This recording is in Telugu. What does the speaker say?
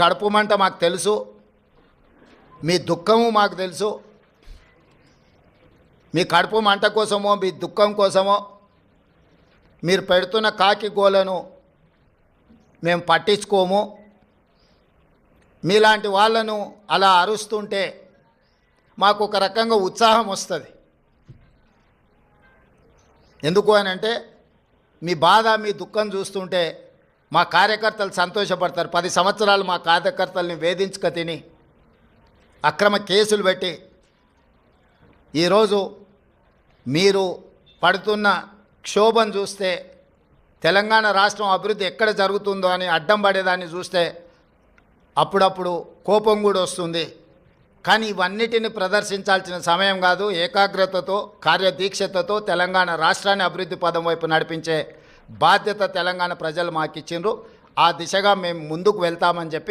కడుపు మంట మాకు తెలుసు, మీ దుఃఖము మాకు తెలుసు. మీ కడుపు మంట కోసమో మీ దుఃఖం కోసమో మీరు పెడుతున్న కాకి గోలను మేము పట్టించుకోము. మీలాంటి వాళ్ళను అలా అరుస్తుంటే మాకు ఒక రకంగా ఉత్సాహం వస్తుంది. ఎందుకు అని అంటే మీ బాధ మీ దుఃఖం చూస్తుంటే మా కార్యకర్తలు సంతోషపడతారు. 10 సంవత్సరాలు మా కార్యకర్తల్ని వేధించుక తిని అక్రమ కేసులు పెట్టి ఈరోజు మీరు పడుతున్న క్షోభను చూస్తే, తెలంగాణ రాష్ట్రం అభివృద్ధి ఎక్కడ జరుగుతుందో అని అడ్డం పడేదాన్ని చూస్తే అప్పుడప్పుడు కోపం కూడా వస్తుంది. కానీ ఇవన్నిటిని ప్రదర్శించాల్సిన సమయం కాదు. ఏకాగ్రతతో కార్యదీక్షతతో తెలంగాణ రాష్ట్రాన్ని అభివృద్ధి పదం వైపు నడిపించే బాధ్యత తెలంగాణ ప్రజలు మాకు ఇచ్చిండ్రు. ఆ దిశగా మేము ముందుకు వెళ్తామని చెప్పి